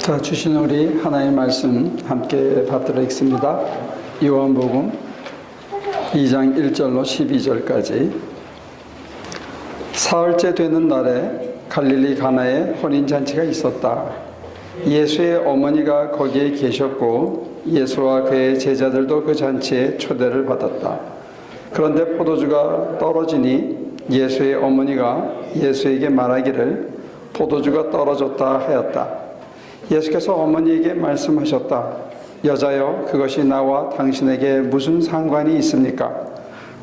자, 주신 우리 하나님의 말씀 함께 받들어 읽습니다. 요한복음 2장 1절로 12절까지. 사흘째 되는 날에 갈릴리 가나에 혼인잔치가 있었다. 예수의 어머니가 거기에 계셨고 예수와 그의 제자들도 그 잔치에 초대를 받았다. 그런데 포도주가 떨어지니 예수의 어머니가 예수에게 말하기를 포도주가 떨어졌다 하였다. 예수께서 어머니에게 말씀하셨다. 여자여, 그것이 나와 당신에게 무슨 상관이 있습니까?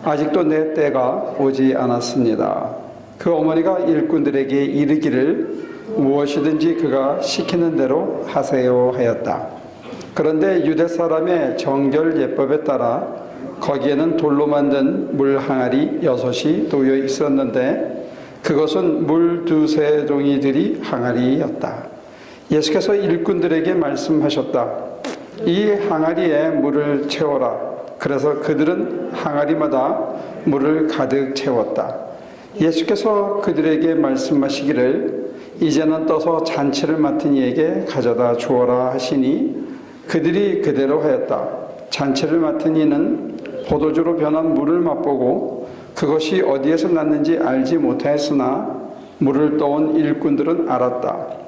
아직도 내 때가 오지 않았습니다. 그 어머니가 일꾼들에게 이르기를 무엇이든지 그가 시키는 대로 하세요 하였다. 그런데 유대 사람의 정결 예법에 따라 거기에는 돌로 만든 물 항아리 6이 놓여 있었는데 그것은 물 두세 종이들이 항아리였다. 예수께서 일꾼들에게 말씀하셨다. 이 항아리에 물을 채워라. 그래서 그들은 항아리마다 물을 가득 채웠다. 예수께서 그들에게 말씀하시기를 이제는 떠서 잔치를 맡은 이에게 가져다 주어라 하시니 그들이 그대로 하였다. 잔치를 맡은 이는 포도주로 변한 물을 맛보고 그것이 어디에서 났는지 알지 못하였으나 물을 떠온 일꾼들은 알았다.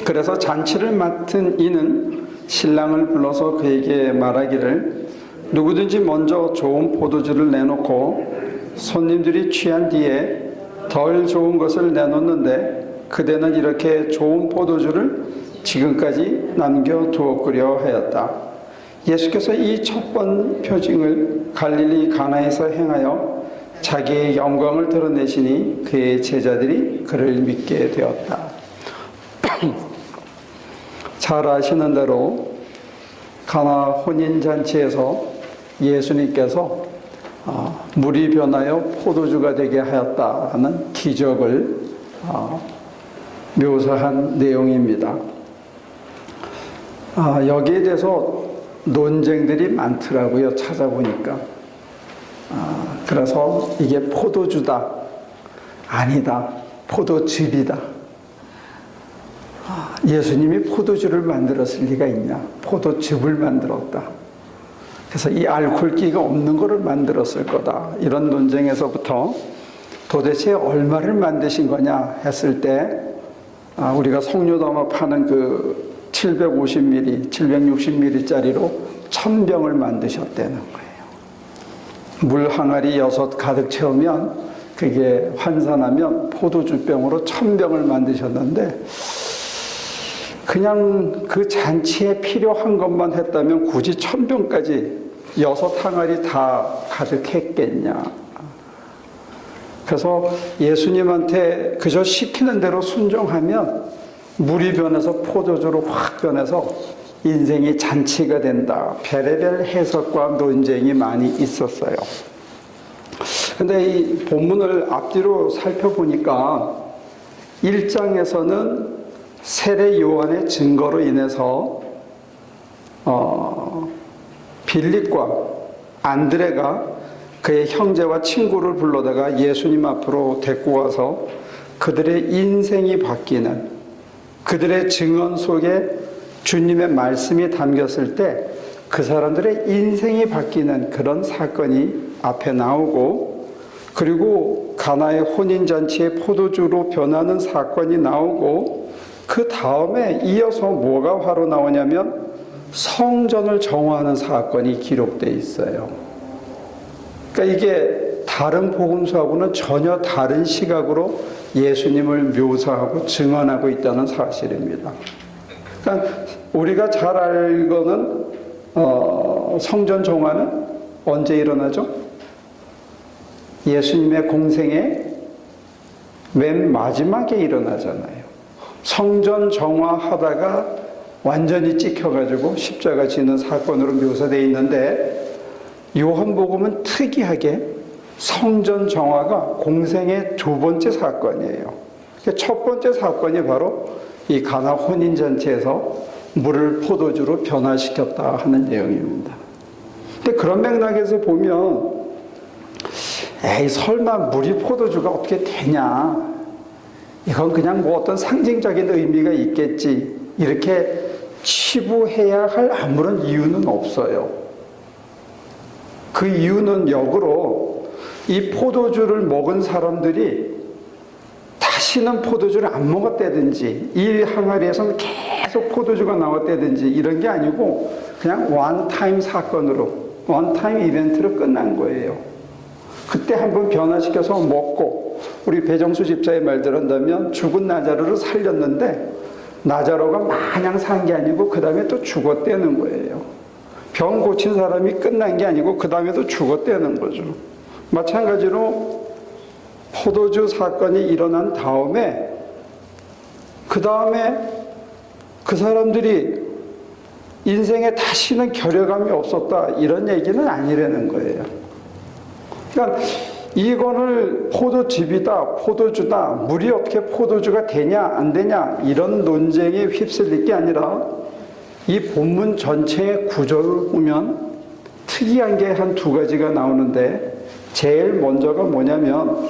그래서 잔치를 맡은 이는 신랑을 불러서 그에게 말하기를 누구든지 먼저 좋은 포도주를 내놓고 손님들이 취한 뒤에 덜 좋은 것을 내놓는데 그대는 이렇게 좋은 포도주를 지금까지 남겨두었구려 하였다. 예수께서 이 첫 번 표징을 갈릴리 가나에서 행하여 자기의 영광을 드러내시니 그의 제자들이 그를 믿게 되었다. 잘 아시는 대로 가나 혼인잔치에서 예수님께서 물이 변하여 포도주가 되게 하였다는 기적을 묘사한 내용입니다. 여기에 대해서 논쟁들이 많더라고요. 찾아보니까. 그래서 이게 포도주다, 아니다, 포도즙이다. 예수님이 포도주를 만들었을 리가 있냐? 포도즙을 만들었다. 그래서 이 알코올기가 없는 거를 만들었을 거다. 이런 논쟁에서부터 도대체 얼마를 만드신 거냐 했을 때 우리가 석류 담아 파는 그 750ml, 760ml짜리로 1000병을 만드셨다는 거예요. 물 항아리 6 가득 채우면 그게 환산하면 포도주병으로 1000병을 만드셨는데 그냥 그 잔치에 필요한 것만 했다면 굳이 1000병까지 6 항아리 다 가득했겠냐. 그래서 예수님한테 그저 시키는 대로 순종하면 물이 변해서 포도주로 확 변해서 인생이 잔치가 된다. 별의별 해석과 논쟁이 많이 있었어요. 근데 이 본문을 앞뒤로 살펴보니까 1장에서는 세례 요한의 증거로 인해서 빌립과 안드레가 그의 형제와 친구를 불러다가 예수님 앞으로 데리고 와서 그들의 인생이 바뀌는, 그들의 증언 속에 주님의 말씀이 담겼을 때 그 사람들의 인생이 바뀌는 그런 사건이 앞에 나오고, 그리고 가나의 혼인잔치의 포도주로 변하는 사건이 나오고, 그 다음에 이어서 뭐가 바로 나오냐면 성전을 정화하는 사건이 기록되어 있어요. 그러니까 이게 다른 복음서하고는 전혀 다른 시각으로 예수님을 묘사하고 증언하고 있다는 사실입니다. 그러니까 우리가 잘 알고는 성전 정화는 언제 일어나죠? 예수님의 공생의 맨 마지막에 일어나잖아요. 성전 정화하다가 완전히 찍혀가지고 십자가 지는 사건으로 묘사되어 있는데 요한복음은 특이하게 성전 정화가 공생의 2번째 사건이에요. 첫 번째 사건이 바로 이 가나 혼인잔치에서 물을 포도주로 변화시켰다 하는 내용입니다. 근데 그런 맥락에서 보면 에이 설마 물이 포도주가 어떻게 되냐, 이건 그냥 뭐 어떤 상징적인 의미가 있겠지, 이렇게 치부해야 할 아무런 이유는 없어요. 그 이유는 역으로 이 포도주를 먹은 사람들이 다시는 포도주를 안 먹었다든지 이 항아리에서는 계속 포도주가 나왔다든지 이런 게 아니고 그냥 원타임 사건으로 원타임 이벤트로 끝난 거예요. 그때 한번 변화시켜서 먹고 우리 배정수 집사의 말대로 한다면 죽은 나자로를 살렸는데 나자로가 마냥 산 게 아니고 그 다음에 또 죽었다는 거예요. 병 고친 사람이 끝난 게 아니고 그 다음에 또 죽었다는 거죠. 마찬가지로 포도주 사건이 일어난 다음에 그 다음에 그 사람들이 인생에 다시는 결여감이 없었다 이런 얘기는 아니라는 거예요. 그러니까 이거를 포도즙이다 포도주다 물이 어떻게 포도주가 되냐 안 되냐 이런 논쟁에 휩쓸릴 게 아니라 이 본문 전체의 구조를 보면 특이한 게 한 두 가지가 나오는데 제일 먼저가 뭐냐면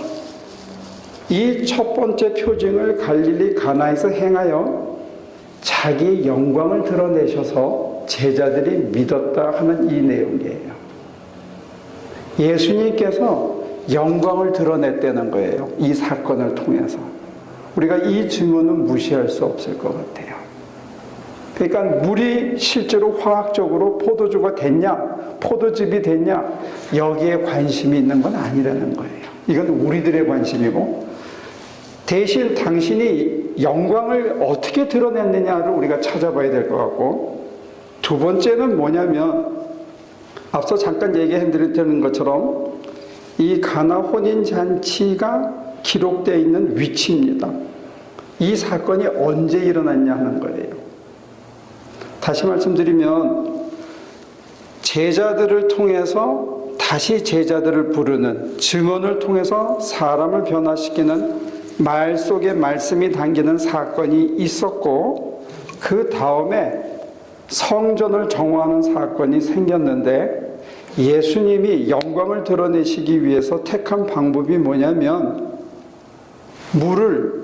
이 첫 번째 표징을 갈릴리 가나에서 행하여 자기 영광을 드러내셔서 제자들이 믿었다 하는 이 내용이에요. 예수님께서 영광을 드러냈다는 거예요. 이 사건을 통해서. 우리가 이 증언은 무시할 수 없을 것 같아요. 그러니까 물이 실제로 화학적으로 포도주가 됐냐, 포도즙이 됐냐, 여기에 관심이 있는 건 아니라는 거예요. 이건 우리들의 관심이고, 대신 당신이 영광을 어떻게 드러냈느냐를 우리가 찾아봐야 될 것 같고, 두 번째는 뭐냐면, 앞서 잠깐 얘기해드렸던 것처럼, 이 가나 혼인잔치가 기록되어 있는 위치입니다. 이 사건이 언제 일어났냐 하는 거예요. 다시 말씀드리면 제자들을 통해서 다시 제자들을 부르는 증언을 통해서 사람을 변화시키는 말 속에 말씀이 담기는 사건이 있었고 그 다음에 성전을 정화하는 사건이 생겼는데 예수님이 영광을 드러내시기 위해서 택한 방법이 뭐냐면 물을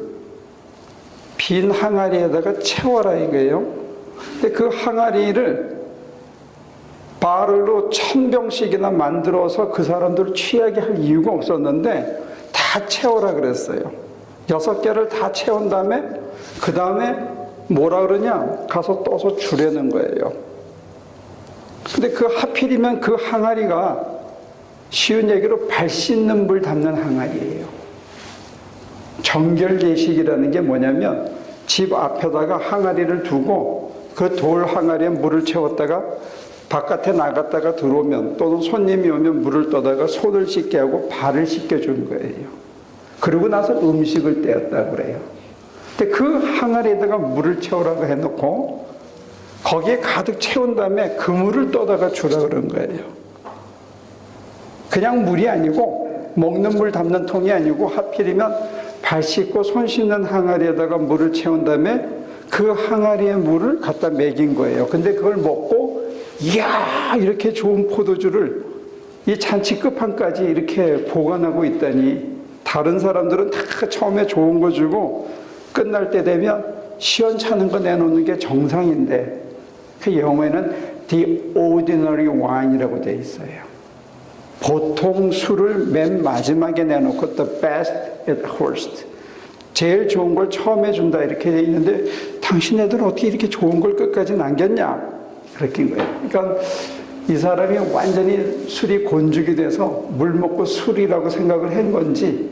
빈 항아리에다가 채워라 이거예요. 근데 그 항아리를 바를로 1000병씩이나 만들어서 그 사람들을 취하게 할 이유가 없었는데 다 채워라 그랬어요. 6개를 다 채운 다음에 그 다음에 뭐라 그러냐? 가서 떠서 주려는 거예요. 근데 그 하필이면 그 항아리가 쉬운 얘기로 발 씻는 물 담는 항아리예요. 정결제식이라는 게 뭐냐면 집 앞에다가 항아리를 두고 그 돌 항아리에 물을 채웠다가 바깥에 나갔다가 들어오면 또는 손님이 오면 물을 떠다가 손을 씻게 하고 발을 씻겨준 거예요. 그러고 나서 음식을 떼었다고 그래요. 근데 그 항아리에다가 물을 채우라고 해놓고 거기에 가득 채운 다음에 그 물을 떠다가 주라 그런 거예요. 그냥 물이 아니고 먹는 물 담는 통이 아니고 하필이면 발 씻고 손 씻는 항아리에다가 물을 채운 다음에 그 항아리에 물을 갖다 먹인 거예요. 근데 그걸 먹고 이야 이렇게 좋은 포도주를 이 잔치 끝판까지 이렇게 보관하고 있다니 다른 사람들은 다 처음에 좋은 거 주고 끝날 때 되면 시원찮은 거 내놓는 게 정상인데 그 영어에는 the ordinary wine이라고 되어 있어요. 보통 술을 맨 마지막에 내놓고 the best at first. 제일 좋은 걸 처음에 준다 이렇게 되어 있는데 당신네들은 어떻게 이렇게 좋은 걸 끝까지 남겼냐? 그렇게 한 거예요. 그러니까 이 사람이 완전히 술이 곤죽이 돼서 물 먹고 술이라고 생각을 한 건지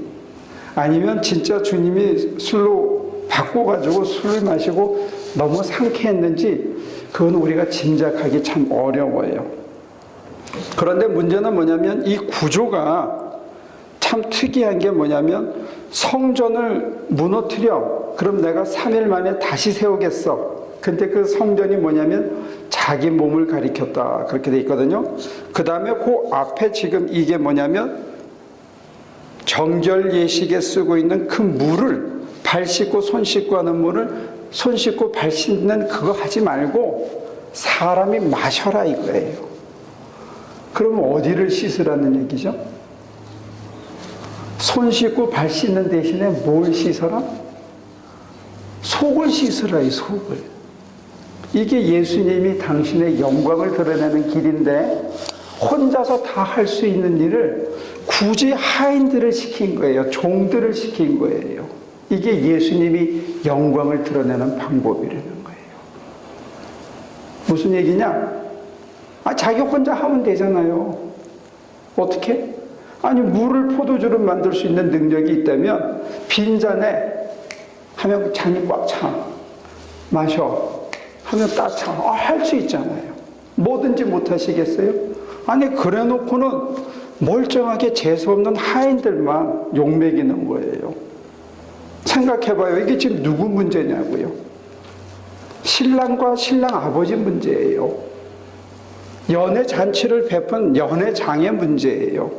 아니면 진짜 주님이 술로 바꿔가지고 술을 마시고 너무 상쾌했는지 그건 우리가 짐작하기 참 어려워요. 그런데 문제는 뭐냐면 이 구조가 참 특이한 게 뭐냐면 성전을 무너뜨려 그럼 내가 3일 만에 다시 세우겠어. 근데 그 성전이 뭐냐면 자기 몸을 가리켰다 그렇게 돼 있거든요. 그 다음에 그 앞에 지금 이게 뭐냐면 정결 예식에 쓰고 있는 그 물을 발 씻고 손 씻고 하는 물을 손 씻고 발 씻는 그거 하지 말고 사람이 마셔라 이거예요. 그럼 어디를 씻으라는 얘기죠? 손 씻고 발 씻는 대신에 뭘 씻어라? 속을 씻으라 이 속을. 이게 예수님이 당신의 영광을 드러내는 길인데 혼자서 다 할 수 있는 일을 굳이 하인들을 시킨 거예요. 종들을 시킨 거예요. 이게 예수님이 영광을 드러내는 방법이라는 거예요. 무슨 얘기냐? 자기 혼자 하면 되잖아요. 어떻게? 아니, 물을 포도주로 만들 수 있는 능력이 있다면 빈잔에 하면 잔이 꽉 차. 마셔. 하면 딱 차. 할 수 있잖아요. 뭐든지 못하시겠어요? 아니, 그래 놓고는 멀쩡하게 재수없는 하인들만 욕먹이는 거예요. 생각해봐요. 이게 지금 누구 문제냐고요? 신랑과 신랑 아버지 문제예요. 연애 잔치를 베푼 연애장의 문제예요.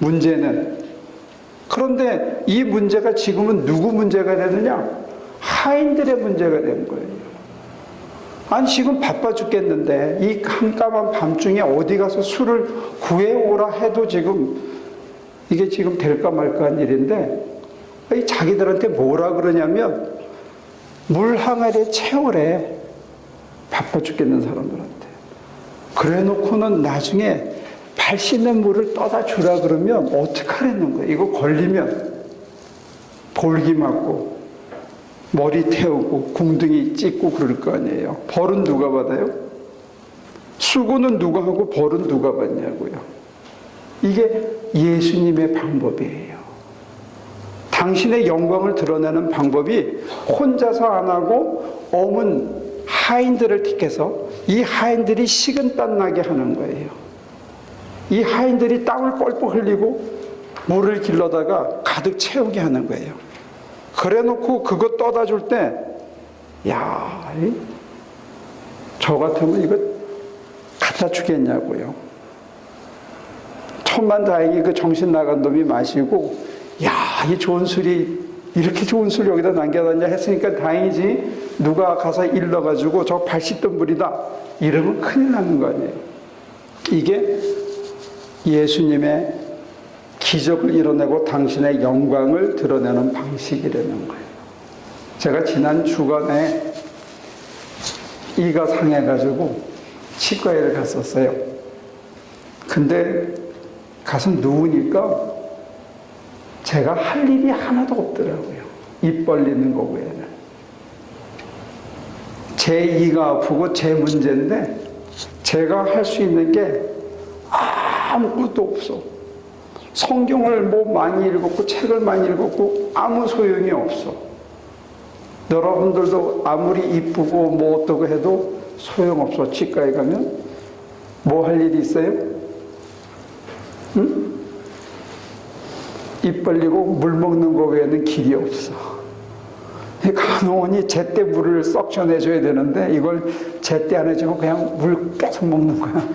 문제는. 그런데 이 문제가 지금은 누구 문제가 되느냐? 하인들의 문제가 된 거예요. 아니, 지금 바빠 죽겠는데 이 깜깜한 밤중에 어디 가서 술을 구해오라 해도 지금 이게 지금 될까 말까 한 일인데, 이 자기들한테 뭐라 그러냐면 물 항아리에 채우래. 바빠 죽겠는 사람들한테. 그래 놓고는 나중에 발 씻는 물을 떠다 주라 그러면 어떡하라는 거예요? 이거 걸리면 볼기 맞고 머리 태우고 궁둥이 찢고 그럴 거 아니에요. 벌은 누가 받아요? 수고는 누가 하고 벌은 누가 받냐고요. 이게 예수님의 방법이에요. 당신의 영광을 드러내는 방법이 혼자서 안 하고 어문 하인들을 택해서 이 하인들이 식은땀 나게 하는 거예요. 이 하인들이 땀을 뻘뻘 흘리고 물을 길러다가 가득 채우게 하는 거예요. 그래 놓고 그거 떠다 줄 때, 야, 저 같으면 이거 갖다 주겠냐고요. 천만다행히 그 정신 나간 놈이 마시고, 야, 이 좋은 술이 이렇게 좋은 술 여기다 남겨놨냐 했으니까 다행이지. 누가 가서 일러가지고 저 발 씻던 물이다 이러면 큰일 나는 거 아니에요. 이게 예수님의 기적을 이뤄내고 당신의 영광을 드러내는 방식이라는 거예요. 제가 지난 주간에 이가 상해가지고 치과에 갔었어요. 근데 가서 누우니까 제가 할 일이 하나도 없더라고요. 입 벌리는 거 외에는. 제 이가 아프고 제 문제인데 제가 할 수 있는 게 아무것도 없어. 성경을 뭐 많이 읽었고 책을 많이 읽었고 아무 소용이 없어. 여러분들도 아무리 이쁘고 뭐 어떠고 해도 소용없어. 치과에 가면 뭐 할 일이 있어요? 응? 입 벌리고 물 먹는 거 외에는 길이 없어. 간호원이 제때 물을 썩쳐내줘야 되는데 이걸 제때 안 해주고 그냥 물 계속 먹는 거야.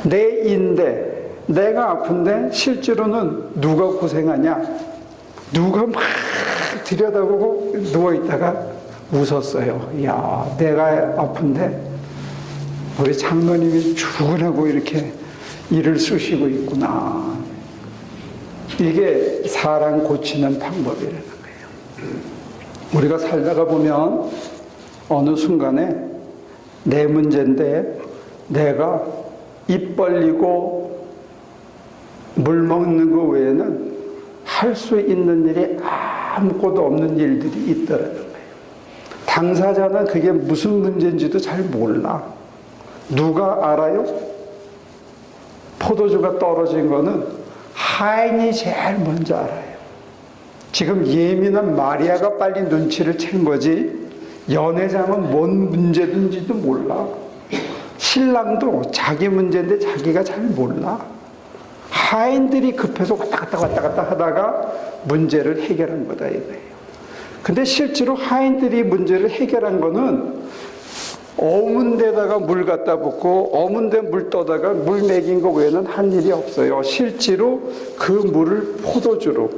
내 인데 내가 아픈데 실제로는 누가 고생하냐? 누가 막 들여다보고 누워있다가 웃었어요. 야, 내가 아픈데 우리 장로님이 출근하고 이렇게 일을 쓰시고 있구나. 이게 사람 고치는 방법이라는 거예요. 우리가 살다가 보면 어느 순간에 내 문제인데 내가 입 벌리고 물 먹는 거 외에는 할 수 있는 일이 아무것도 없는 일들이 있더라는 거예요. 당사자는 그게 무슨 문제인지도 잘 몰라. 누가 알아요? 포도주가 떨어진 거는 하인이 제일 먼저 알아요. 지금 예민한 마리아가 빨리 눈치를 챈 거지 연회장은 뭔 문제든지도 몰라. 신랑도 자기 문제인데 자기가 잘 몰라. 하인들이 급해서 왔다 갔다 하다가 문제를 해결한 거다 이거예요. 근데 실제로 하인들이 문제를 해결한 거는 어문대다가 물 갖다 붓고 어문대 물 떠다가 물 먹인 거 외에는 한 일이 없어요. 실제로 그 물을 포도주로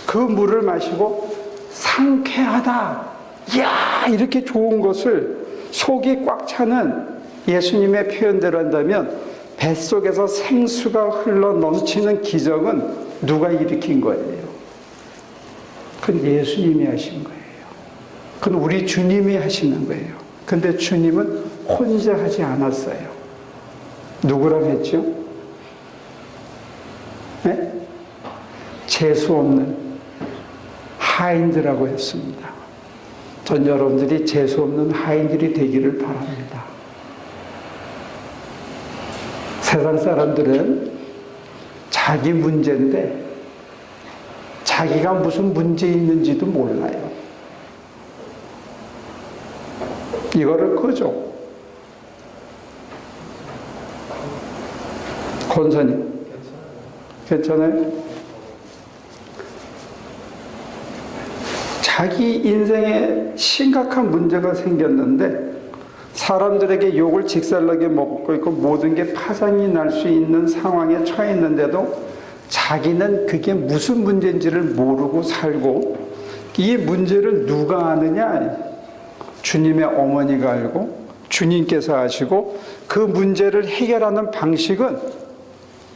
그 물을 마시고 상쾌하다. 이야, 이렇게 좋은 것을 속이 꽉 차는 예수님의 표현대로 한다면 뱃속에서 생수가 흘러 넘치는 기적은 누가 일으킨 거예요? 그건 예수님이 하신 거예요. 그건 우리 주님이 하시는 거예요. 근데 주님은 혼자 하지 않았어요. 누구랑 했죠? 네? 재수 없는 하인들하고 했습니다. 전 여러분들이 재수 없는 하인들이 되기를 바랍니다. 세상 사람들은 자기 문제인데 자기가 무슨 문제 있는지도 몰라요. 이거를 그죠? 권사님 괜찮아요? 자기 인생에 심각한 문제가 생겼는데 사람들에게 욕을 직살나게 먹고 있고 모든 게 파장이 날 수 있는 상황에 처해 있는데도 자기는 그게 무슨 문제인지를 모르고 살고, 이 문제를 누가 아느냐? 주님의 어머니가 알고 주님께서 아시고, 그 문제를 해결하는 방식은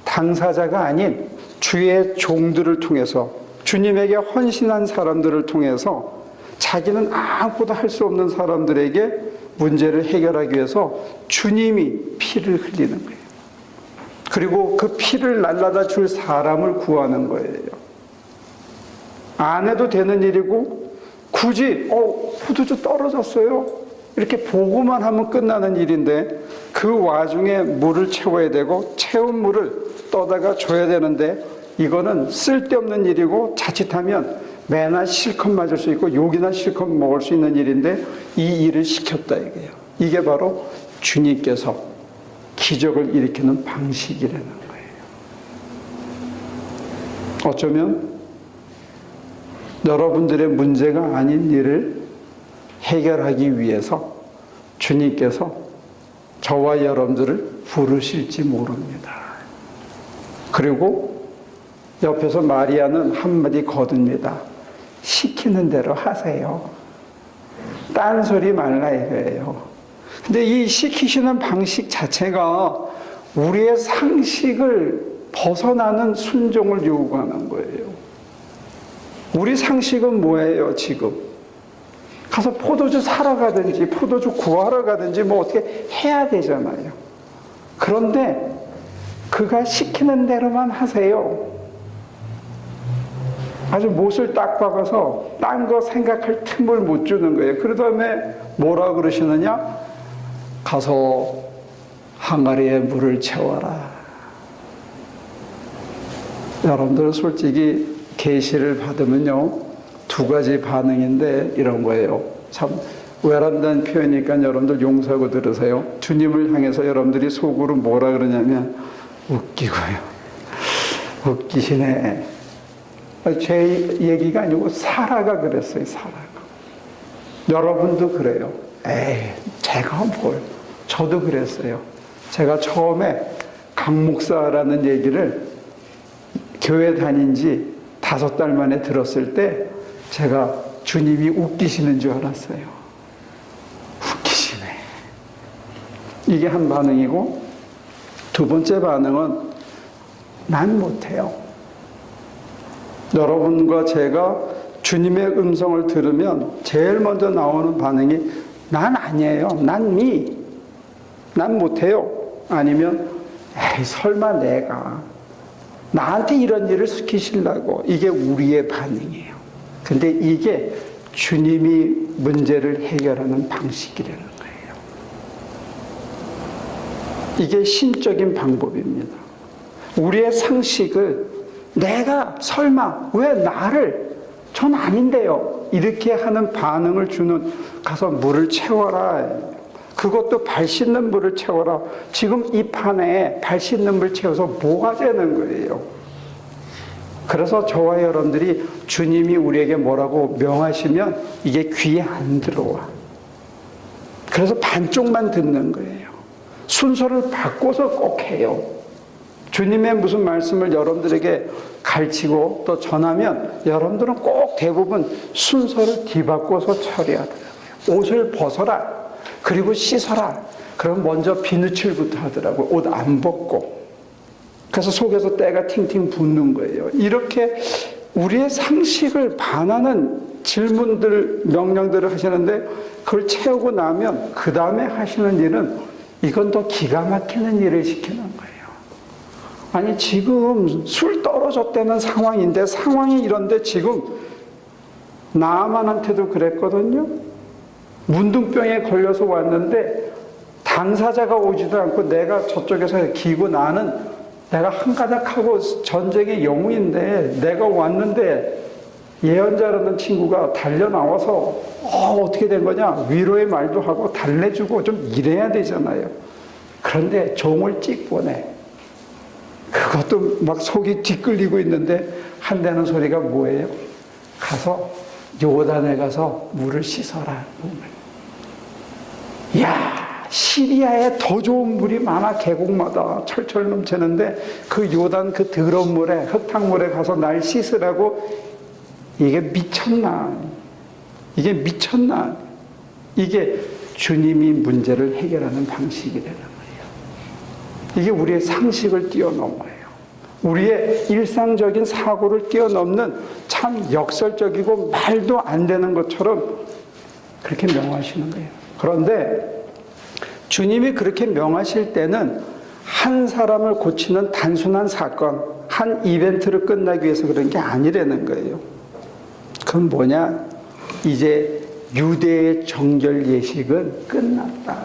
당사자가 아닌 주의 종들을 통해서, 주님에게 헌신한 사람들을 통해서 자기는 아무것도 할 수 없는 사람들에게 문제를 해결하기 위해서 주님이 피를 흘리는 거예요. 그리고 그 피를 날라다 줄 사람을 구하는 거예요. 안 해도 되는 일이고 굳이 포도주 떨어졌어요 이렇게 보고만 하면 끝나는 일인데, 그 와중에 물을 채워야 되고 채운 물을 떠다가 줘야 되는데, 이거는 쓸데없는 일이고 자칫하면 매나 실컷 맞을 수 있고 욕이나 실컷 먹을 수 있는 일인데 이 일을 시켰다 이거예요. 이게 바로 주님께서 기적을 일으키는 방식이라는 거예요. 어쩌면 여러분들의 문제가 아닌 일을 해결하기 위해서 주님께서 저와 여러분들을 부르실지 모릅니다. 그리고 옆에서 마리아는 한마디 거둡니다. 시키는 대로 하세요. 딴소리 말라 이거예요. 근데 이 시키시는 방식 자체가 우리의 상식을 벗어나는 순종을 요구하는 거예요. 우리 상식은 뭐예요, 지금? 가서 포도주 사러 가든지, 포도주 구하러 가든지, 뭐 어떻게 해야 되잖아요. 그런데 그가 시키는 대로만 하세요. 아주 못을 딱 박아서 딴 거 생각할 틈을 못 주는 거예요. 그 다음에 뭐라 그러시느냐? 가서 항아리에 물을 채워라. 여러분들 솔직히 계시를 받으면요, 두 가지 반응인데 이런 거예요. 참 외람된 표현이니까 여러분들 용서하고 들으세요. 주님을 향해서 여러분들이 속으로 뭐라 그러냐면 웃기고요. 웃기시네. 제 얘기가 아니고 사라가 그랬어요. 사라가. 여러분도 그래요. 제가 뭘. 저도 그랬어요. 제가 처음에 강 목사라는 얘기를 교회 다닌 지 5달 만에 들었을 때 제가 주님이 웃기시는 줄 알았어요. 웃기시네. 이게 한 반응이고, 두 번째 반응은 난 못해요. 여러분과 제가 주님의 음성을 들으면 제일 먼저 나오는 반응이 난 아니에요. 난 못해요. 아니면 설마 내가 나한테 이런 일을 시키시려고. 이게 우리의 반응이에요. 근데 이게 주님이 문제를 해결하는 방식이라는 거예요. 이게 신적인 방법입니다. 우리의 상식을 내가 설마 왜 나를 전 아닌데요 이렇게 하는 반응을 주는, 가서 물을 채워라. 그것도 발 씻는 물을 채워라. 지금 이 판에 발 씻는 물 채워서 뭐가 되는 거예요? 그래서 저와 여러분들이 주님이 우리에게 뭐라고 명하시면 이게 귀에 안 들어와. 그래서 반쪽만 듣는 거예요. 순서를 바꿔서 꼭 해요. 주님의 무슨 말씀을 여러분들에게 가르치고 또 전하면 여러분들은 꼭 대부분 순서를 뒤바꿔서 처리하더라고요. 옷을 벗어라. 그리고 씻어라. 그럼 먼저 비누칠부터 하더라고요. 옷 안 벗고. 그래서 속에서 때가 팅팅 붓는 거예요. 이렇게 우리의 상식을 반하는 질문들, 명령들을 하시는데 그걸 채우고 나면 그 다음에 하시는 일은 이건 더 기가 막히는 일을 시키는 거예요. 아니 지금 술 떨어졌다는 상황인데 상황이 이런데 지금 나아만한테도 그랬거든요. 문둥병에 걸려서 왔는데 당사자가 오지도 않고 내가 저쪽에서 기고 나는 내가 한가닥하고 전쟁의 영웅인데 내가 왔는데 예언자라는 친구가 달려나와서 어떻게 된 거냐 위로의 말도 하고 달래주고 좀 이래야 되잖아요. 그런데 종을 찍 보내. 그것도 막 속이 뒤끌리고 있는데 한다는 소리가 뭐예요? 가서 요단에 가서 물을 씻어라. 이야, 시리아에 더 좋은 물이 많아. 계곡마다 철철 넘치는데 그 요단 그 더러운 물에 흙탕물에 가서 날 씻으라고. 이게 미쳤나? 이게 미쳤나? 이게 주님이 문제를 해결하는 방식이라는 거예요. 이게 우리의 상식을 뛰어넘어요. 우리의 일상적인 사고를 뛰어넘는 참 역설적이고 말도 안 되는 것처럼 그렇게 명하시는 거예요. 그런데 주님이 그렇게 명하실 때는 한 사람을 고치는 단순한 사건, 한 이벤트를 끝나기 위해서 그런 게 아니라는 거예요. 그건 뭐냐? 이제 유대의 정결 예식은 끝났다.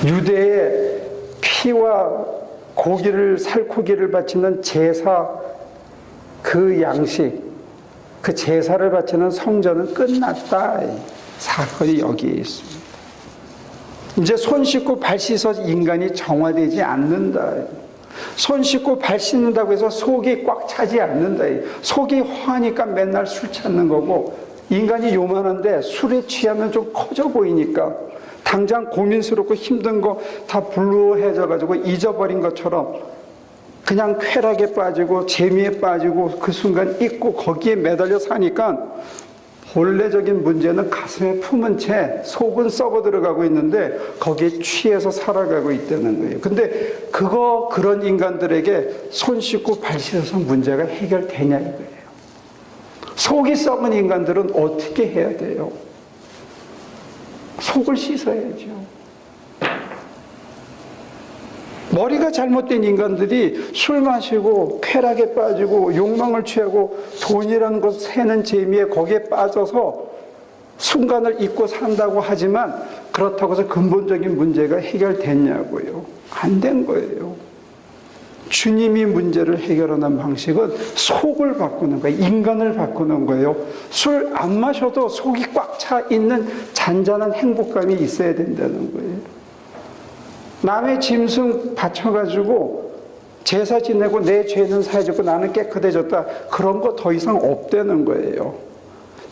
유대의 피와 고기를, 살코기를 바치는 제사, 그 양식, 그 제사를 바치는 성전은 끝났다. 사건이 여기에 있습니다. 이제 손 씻고 발 씻어 인간이 정화되지 않는다. 손 씻고 발 씻는다고 해서 속이 꽉 차지 않는다. 속이 허하니까 맨날 술 찾는 거고, 인간이 요만한데 술에 취하면 좀 커져 보이니까 당장 고민스럽고 힘든 거 다 불루해져가지고 잊어버린 것처럼 그냥 쾌락에 빠지고 재미에 빠지고 그 순간 잊고 거기에 매달려 사니까 본래적인 문제는 가슴에 품은 채 속은 썩어 들어가고 있는데 거기에 취해서 살아가고 있다는 거예요. 근데 그런 인간들에게 손 씻고 발 씻어서 문제가 해결되냐 이거예요. 속이 썩은 인간들은 어떻게 해야 돼요? 속을 씻어야죠. 머리가 잘못된 인간들이 술 마시고 쾌락에 빠지고 욕망을 취하고 돈이라는 것 세는 재미에 거기에 빠져서 순간을 잊고 산다고 하지만 그렇다고 해서 근본적인 문제가 해결됐냐고요. 안 된 거예요. 주님이 문제를 해결하는 방식은 속을 바꾸는 거예요. 인간을 바꾸는 거예요. 술 안 마셔도 속이 꽉 차 있는 잔잔한 행복감이 있어야 된다는 거예요. 남의 짐승 바쳐가지고 제사 지내고 내 죄는 사해졌고 나는 깨끗해졌다. 그런 거 더 이상 없다는 거예요.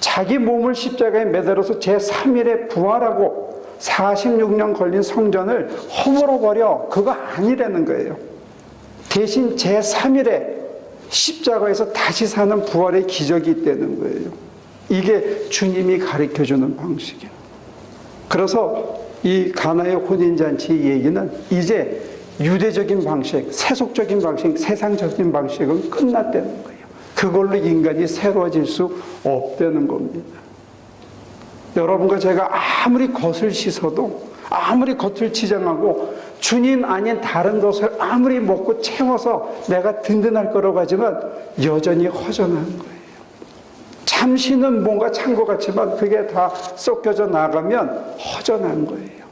자기 몸을 십자가에 매달아서 제3일에 부활하고 46년 걸린 성전을 허물어버려. 그거 아니라는 거예요. 대신 제3일에 십자가에서 다시 사는 부활의 기적이 있다는 거예요. 이게 주님이 가르쳐주는 방식이에요. 그래서 이 가나의 혼인잔치 얘기는 이제 유대적인 방식, 세속적인 방식, 세상적인 방식은 끝났다는 거예요. 그걸로 인간이 새로워질 수 없다는 겁니다. 여러분과 제가 아무리 겉을 씻어도, 아무리 겉을 치장하고 주님 아닌 다른 것을 아무리 먹고 채워서 내가 든든할 거라고 하지만 여전히 허전한 거예요. 잠시는 뭔가 찬 것 같지만 그게 다 섞여져 나가면 허전한 거예요.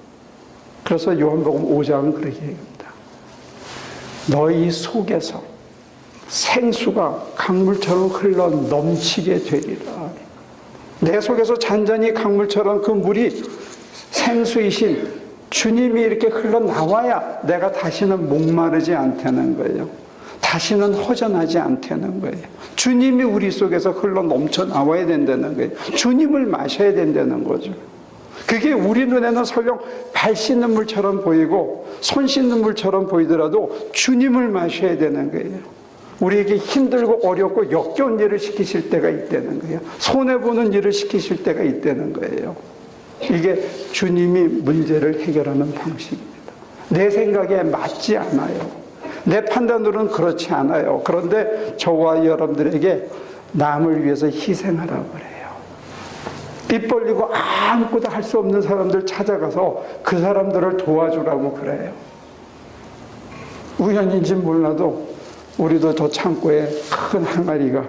그래서 요한복음 5장은 그렇게 얘기합니다. 너희 속에서 생수가 강물처럼 흘러 넘치게 되리라. 내 속에서 잔잔히 강물처럼 그 물이 생수이신 주님이 이렇게 흘러나와야 내가 다시는 목마르지 않다는 거예요. 다시는 허전하지 않다는 거예요. 주님이 우리 속에서 흘러 넘쳐 나와야 된다는 거예요. 주님을 마셔야 된다는 거죠. 그게 우리 눈에는 설령 발 씻는 물처럼 보이고 손 씻는 물처럼 보이더라도 주님을 마셔야 되는 거예요. 우리에게 힘들고 어렵고 역겨운 일을 시키실 때가 있다는 거예요. 손해보는 일을 시키실 때가 있다는 거예요. 이게 주님이 문제를 해결하는 방식입니다. 내 생각에 맞지 않아요. 내 판단으로는 그렇지 않아요. 그런데 저와 여러분들에게 남을 위해서 희생하라고 그래요. 입 벌리고 아무것도 할 수 없는 사람들 찾아가서 그 사람들을 도와주라고 그래요. 우연인지 몰라도 우리도 저 창고에 큰 항아리가,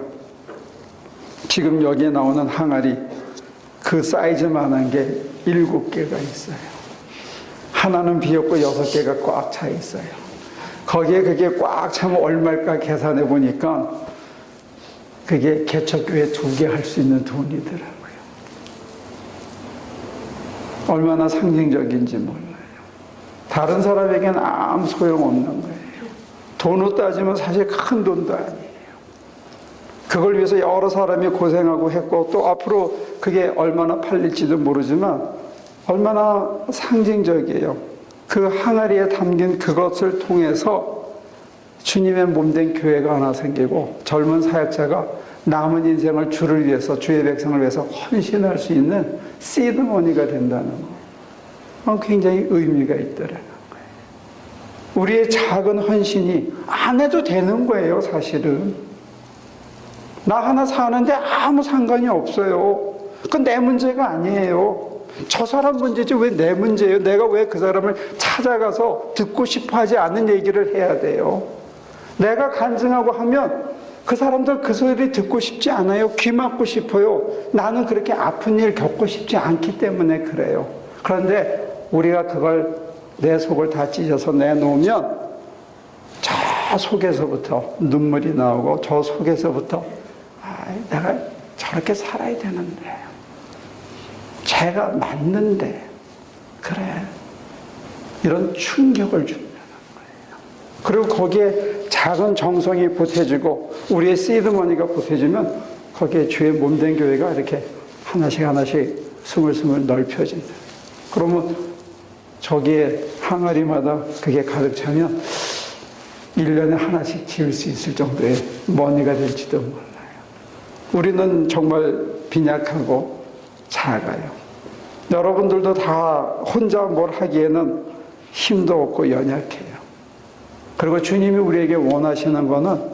지금 여기에 나오는 항아리 그 사이즈만한 게 7개가 있어요. 하나는 비었고 6개가 꽉 차 있어요. 거기에 그게 꽉 차면 얼마일까 계산해 보니까 그게 개척교회 2개 할 수 있는 돈이더라고요. 얼마나 상징적인지 몰라요. 다른 사람에게는 아무 소용없는 거예요. 돈으로 따지면 사실 큰 돈도 아니에요. 그걸 위해서 여러 사람이 고생하고 했고 또 앞으로 그게 얼마나 팔릴지도 모르지만 얼마나 상징적이에요. 그 항아리에 담긴 그것을 통해서 주님의 몸된 교회가 하나 생기고 젊은 사역자가 남은 인생을 주를 위해서, 주의 백성을 위해서 헌신할 수 있는 시드머니가 된다는 거. 굉장히 의미가 있더라고요. 우리의 작은 헌신이 안 해도 되는 거예요, 사실은. 나 하나 사는데 아무 상관이 없어요. 그건 내 문제가 아니에요. 저 사람 문제지 왜 내 문제예요? 내가 왜 그 사람을 찾아가서 듣고 싶어 하지 않는 얘기를 해야 돼요? 내가 간증하고 하면 그 사람들 그 소리 듣고 싶지 않아요. 귀 막고 싶어요. 나는 그렇게 아픈 일 겪고 싶지 않기 때문에 그래요. 그런데 우리가 그걸 내 속을 다 찢어서 내놓으면 저 속에서부터 눈물이 나오고 저 속에서부터 내가 저렇게 살아야 되는데 제가 맞는데 그래 이런 충격을 준다는 거예요. 그리고 거기에 작은 정성이 보태지고 우리의 시드머니가 보태지면 거기에 주의 몸된 교회가 이렇게 하나씩 하나씩 스물스물 넓혀진다. 그러면 저기에 항아리마다 그게 가득 차면 1년에 하나씩 지을 수 있을 정도의 머니가 될지도 몰라요. 우리는 정말 빈약하고 작아요. 여러분들도 다 혼자 뭘 하기에는 힘도 없고 연약해요. 그리고 주님이 우리에게 원하시는 거는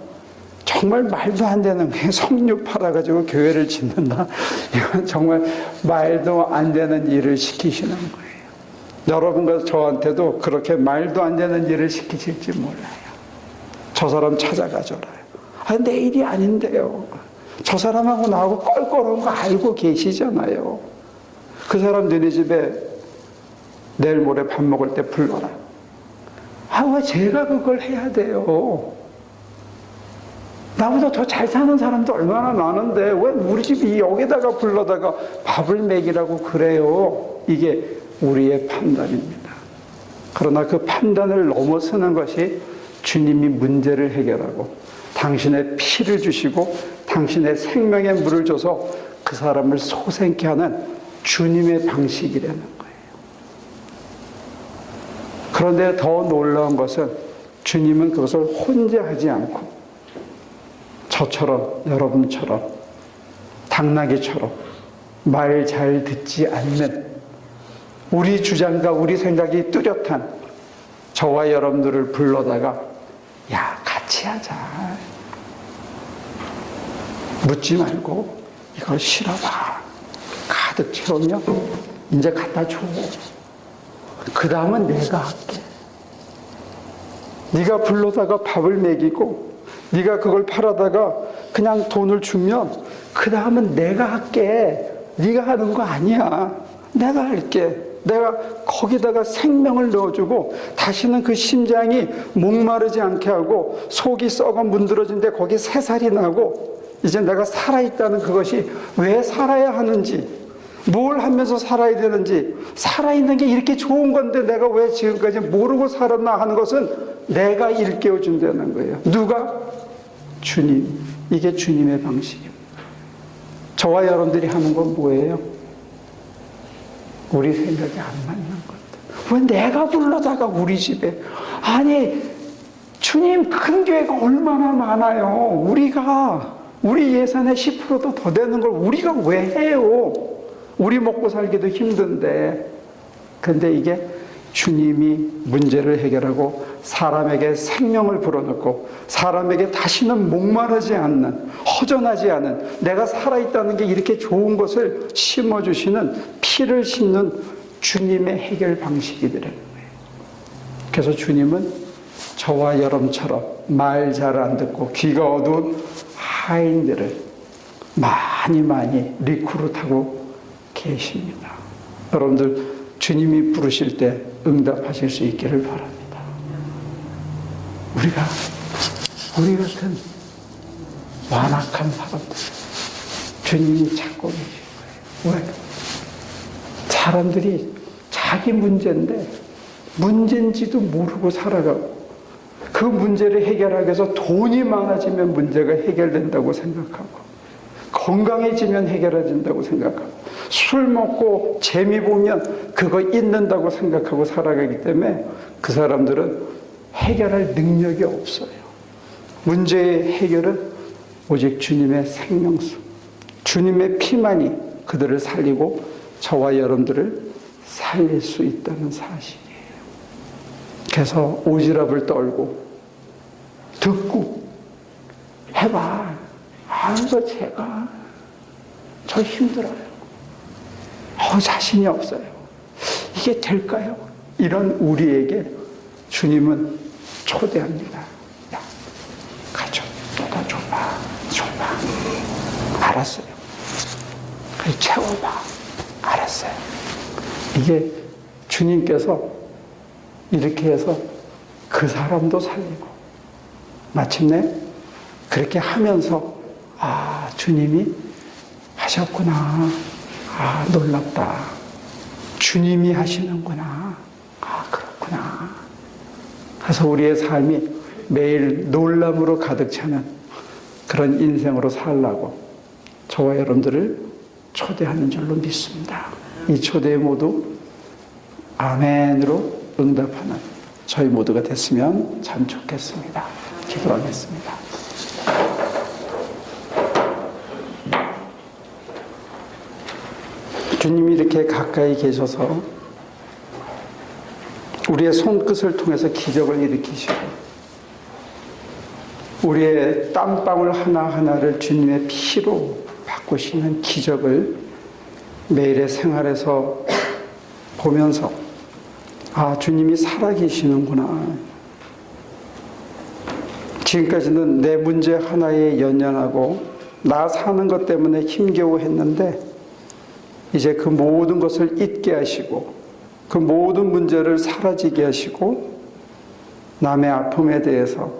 정말 말도 안 되는 게 석류 팔아가지고 교회를 짓는다. 이건 정말 말도 안 되는 일을 시키시는 거예요. 여러분과 저한테도 그렇게 말도 안 되는 일을 시키실지 몰라요. 저 사람 찾아가줘라. 내 일이 아닌데요. 저 사람하고 나하고 껄껄한 거 알고 계시잖아요. 그 사람 너네 집에 내일 모레 밥 먹을 때 불러라. 왜 제가 그걸 해야 돼요? 나보다 더 잘 사는 사람도 얼마나 많은데 왜 우리 집이 여기다가 불러다가 밥을 먹이라고 그래요? 이게 우리의 판단입니다. 그러나 그 판단을 넘어서는 것이 주님이 문제를 해결하고 당신의 피를 주시고 당신의 생명의 물을 줘서 그 사람을 소생케 하는 주님의 방식이라는 거예요. 그런데 더 놀라운 것은 주님은 그것을 혼자 하지 않고 저처럼 여러분처럼 당나귀처럼 말 잘 듣지 않는 우리 주장과 우리 생각이 뚜렷한 저와 여러분들을 불러다가 야 같이 하자. 묻지 말고 이걸 실어봐. 가득 채우면 이제 갖다 줘. 그 다음은 내가 할게. 네가 불러다가 밥을 먹이고 네가 그걸 팔아다가 그냥 돈을 주면 그 다음은 내가 할게. 네가 하는 거 아니야. 내가 할게. 내가 거기다가 생명을 넣어주고 다시는 그 심장이 목마르지 않게 하고 속이 썩어 문드러진데 거기 새살이 나고 이제 내가 살아있다는 그것이 왜 살아야 하는지 뭘 하면서 살아야 되는지 살아있는 게 이렇게 좋은 건데 내가 왜 지금까지 모르고 살았나 하는 것은 내가 일깨워준다는 거예요. 누가? 주님. 이게 주님의 방식입니다. 저와 여러분들이 하는 건 뭐예요? 우리 생각이 안 맞는 것들. 왜 내가 불러다가 우리 집에 아니 주님 큰 교회가 얼마나 많아요. 우리 예산의 10%도 더 되는 걸 우리가 왜 해요? 우리 먹고 살기도 힘든데. 근데 이게 주님이 문제를 해결하고 사람에게 생명을 불어넣고 사람에게 다시는 목마르지 않는, 허전하지 않은, 내가 살아있다는 게 이렇게 좋은 것을 심어주시는, 피를 싣는 주님의 해결 방식이더라는 거예요. 그래서 주님은 저와 여러분처럼 말 잘 안 듣고 귀가 어두운 하인들을 많이 리크루트하고 계십니다. 여러분들 주님이 부르실 때 응답하실 수 있기를 바랍니다. 우리 같은 완악한 사람들 주님이 찾고 계신 거예요. 왜? 사람들이 자기 문제인데 문제인지도 모르고 살아가고 그 문제를 해결하기 위해서 돈이 많아지면 문제가 해결된다고 생각하고 건강해지면 해결해진다고 생각하고 술 먹고 재미 보면 그거 잊는다고 생각하고 살아가기 때문에 그 사람들은 해결할 능력이 없어요. 문제의 해결은 오직 주님의 생명수, 주님의 피만이 그들을 살리고 저와 여러분들을 살릴 수 있다는 사실이에요. 그래서 오지랖을 떨고 듣고 해봐. 아이고 제가 저 힘들어요. 자신이 없어요. 이게 될까요? 이런 우리에게 주님은 초대합니다. 야, 가져. 너도 줘봐. 알았어요. 채워봐. 알았어요. 이게 주님께서 이렇게 해서 그 사람도 살리고 마침내 그렇게 하면서 주님이 하셨구나. 놀랍다. 주님이 하시는구나. 그렇구나. 그래서 우리의 삶이 매일 놀람으로 가득 차는 그런 인생으로 살라고 저와 여러분들을 초대하는 줄로 믿습니다. 이 초대에 모두 아멘으로 응답하는 저희 모두가 됐으면 참 좋겠습니다. 기도하겠습니다. 주님이 이렇게 가까이 계셔서 우리의 손끝을 통해서 기적을 일으키시고 우리의 땀방울 하나하나를 주님의 피로 바꾸시는 기적을 매일의 생활에서 보면서 주님이 살아계시는구나. 지금까지는 내 문제 하나에 연연하고 나 사는 것 때문에 힘겨워했는데 이제 그 모든 것을 잊게 하시고 그 모든 문제를 사라지게 하시고 남의 아픔에 대해서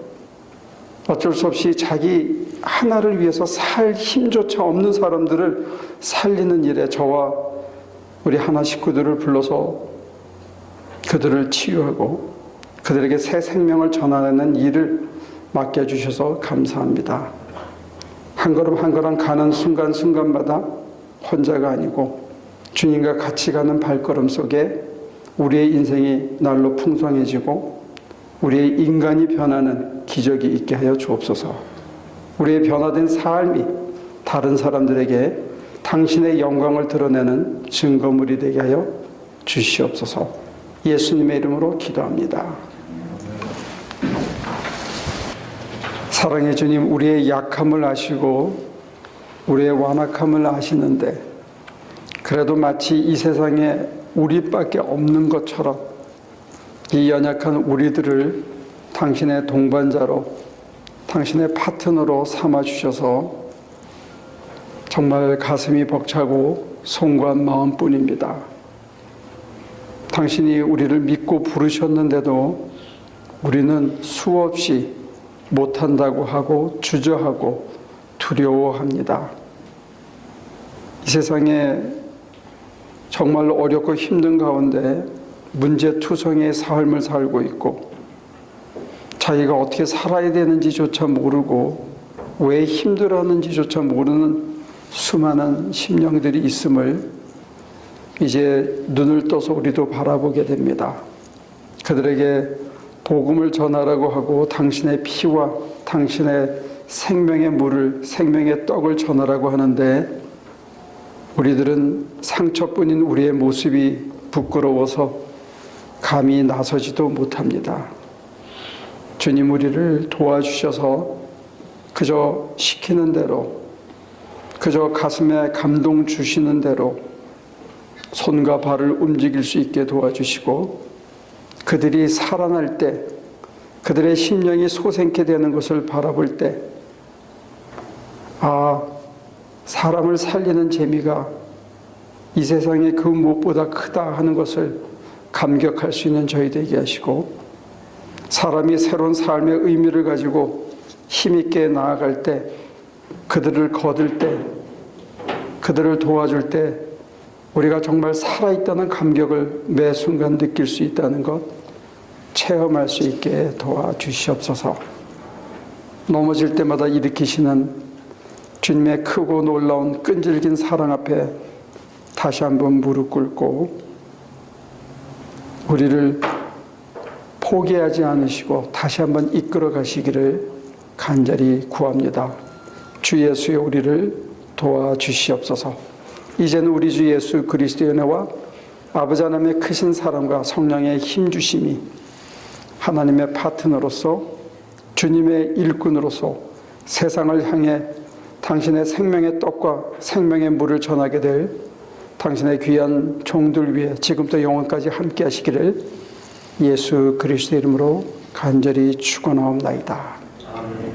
어쩔 수 없이 자기 하나를 위해서 살 힘조차 없는 사람들을 살리는 일에 저와 우리 하나 식구들을 불러서 그들을 치유하고 그들에게 새 생명을 전하는 일을 맡겨주셔서 감사합니다. 한 걸음 한 걸음 가는 순간순간마다 혼자가 아니고 주님과 같이 가는 발걸음 속에 우리의 인생이 날로 풍성해지고 우리의 인간이 변하는 기적이 있게 하여 주옵소서. 우리의 변화된 삶이 다른 사람들에게 당신의 영광을 드러내는 증거물이 되게 하여 주시옵소서. 예수님의 이름으로 기도합니다. 사랑의 주님, 우리의 약함을 아시고 우리의 완악함을 아시는데 그래도 마치 이 세상에 우리밖에 없는 것처럼 이 연약한 우리들을 당신의 동반자로 당신의 파트너로 삼아주셔서 정말 가슴이 벅차고 송구한 마음뿐입니다. 당신이 우리를 믿고 부르셨는데도 우리는 수없이 못한다고 하고 주저하고 두려워합니다. 이 세상에 정말 어렵고 힘든 가운데 문제투성이의 삶을 살고 있고 자기가 어떻게 살아야 되는지조차 모르고 왜 힘들어하는지조차 모르는 수많은 심령들이 있음을 이제 눈을 떠서 우리도 바라보게 됩니다. 그들에게 복음을 전하라고 하고 당신의 피와 당신의 생명의 물을, 생명의 떡을 전하라고 하는데 우리들은 상처뿐인 우리의 모습이 부끄러워서 감히 나서지도 못합니다. 주님 우리를 도와주셔서 그저 시키는 대로, 그저 가슴에 감동 주시는 대로 손과 발을 움직일 수 있게 도와주시고, 그들이 살아날 때, 그들의 심령이 솟게 되는 것을 바라볼 때, 아, 사람을 살리는 재미가 이 세상에 그 무엇보다 크다 하는 것을 감격할 수 있는 저희 되게 하시고, 사람이 새로운 삶의 의미를 가지고 힘있게 나아갈 때, 그들을 거둘 때, 그들을 도와줄 때 우리가 정말 살아있다는 감격을 매 순간 느낄 수 있다는 것 체험할 수 있게 도와주시옵소서. 넘어질 때마다 일으키시는 주님의 크고 놀라운 끈질긴 사랑 앞에 다시 한번 무릎 꿇고 우리를 포기하지 않으시고 다시 한번 이끌어 가시기를 간절히 구합니다. 주 예수의 우리를 도와주시옵소서. 이제는 우리 주 예수 그리스도의 은혜와 아버지 하나님의 크신 사랑과 성령의 힘주심이 하나님의 파트너로서 주님의 일꾼으로서 세상을 향해 당신의 생명의 떡과 생명의 물을 전하게 될 당신의 귀한 종들 위해 지금부터 영원까지 함께 하시기를 예수 그리스도의 이름으로 간절히 축원하옵나이다. 아멘.